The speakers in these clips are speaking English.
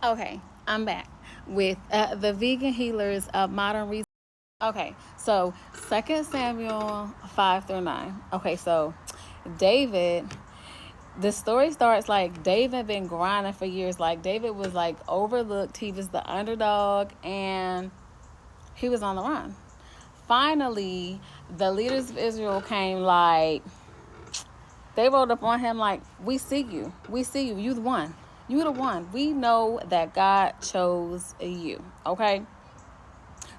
Okay, I'm back with the vegan healers of modern reason. Okay, so Second Samuel 5 through 9. Okay, so David, the story starts like David been grinding for years. Like David was like overlooked. He was the underdog and he was on the run. Finally, the leaders of Israel came like they rolled up on him like, we see you. We see you. You the one. You the one. We know that God chose you. Okay?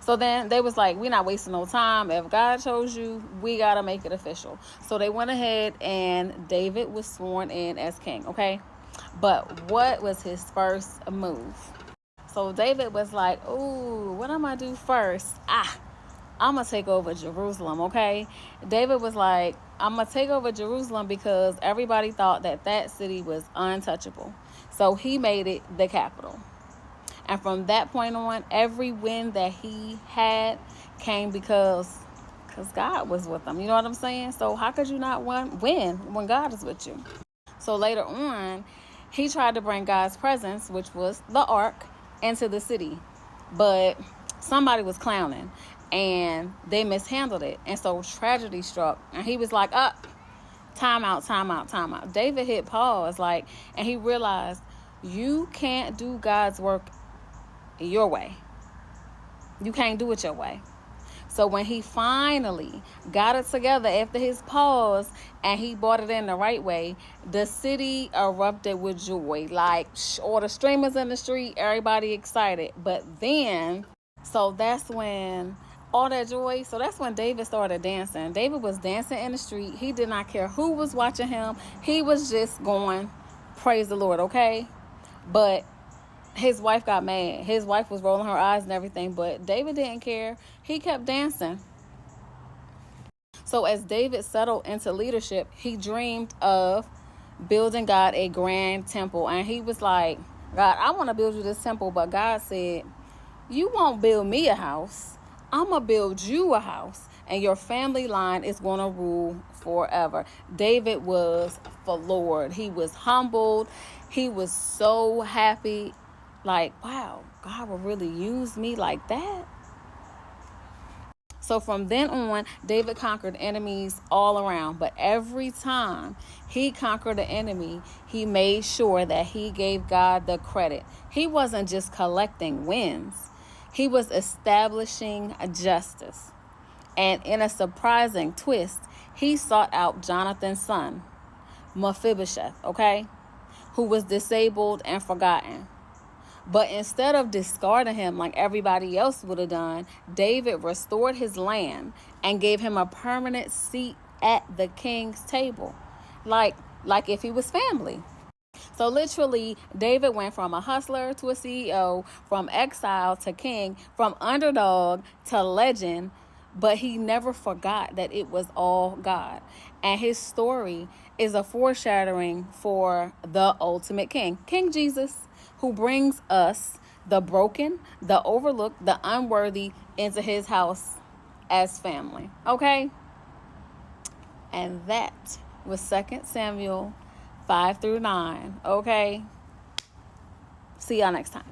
So then they was like, we're not wasting no time. If God chose you, we got to make it official. So they went ahead and David was sworn in as king. Okay? But what was his first move? So David was like, ooh, what am I do first? I'm going to take over Jerusalem, okay? David was like, I'm going to take over Jerusalem because everybody thought that that city was untouchable. So he made it the capital. And from that point on, every win that he had came because God was with him. You know what I'm saying? So how could you not win when God is with you? So later on, he tried to bring God's presence, which was the ark, into the city. But somebody was clowning and they mishandled it. And so tragedy struck. And he was like, up, time out, time out, time out. David hit pause, like, and he realized you can't do God's work your way. You can't do it your way. So when he finally got it together after his pause and he brought it in the right way, the city erupted with joy. Like all the streamers in the street, everybody excited. But then, so that's when all that joy, so that's when David started dancing. David was dancing in the street. He did not care who was watching him. He was just going, praise the Lord, okay? But his wife got mad. His wife was rolling her eyes and everything, but David didn't care. He kept dancing. So as David settled into leadership, he dreamed of building God a grand temple. And he was like, God, I want to build you this temple. But God said, you won't build me a house. I'm going to build you a house. And your family line is going to rule forever. David was floored. He was humbled. He was so happy. Like, wow, God will really use me like that. So from then on, David conquered enemies all around. But every time he conquered an enemy, he made sure that he gave God the credit. He wasn't just collecting wins. He was establishing justice. And in a surprising twist, he sought out Jonathan's son, Mephibosheth, okay, who was disabled and forgotten. But instead of discarding him like everybody else would have done, David restored his land and gave him a permanent seat at the king's table, like if he was family. So literally, David went from a hustler to a CEO, from exile to king, from underdog to legend, but he never forgot that it was all God. And his story is a foreshadowing for the ultimate king, King Jesus, who brings us, the broken, the overlooked, the unworthy, into his house as family. Okay? And that was 2 Samuel 5 through 9. Okay? See y'all next time.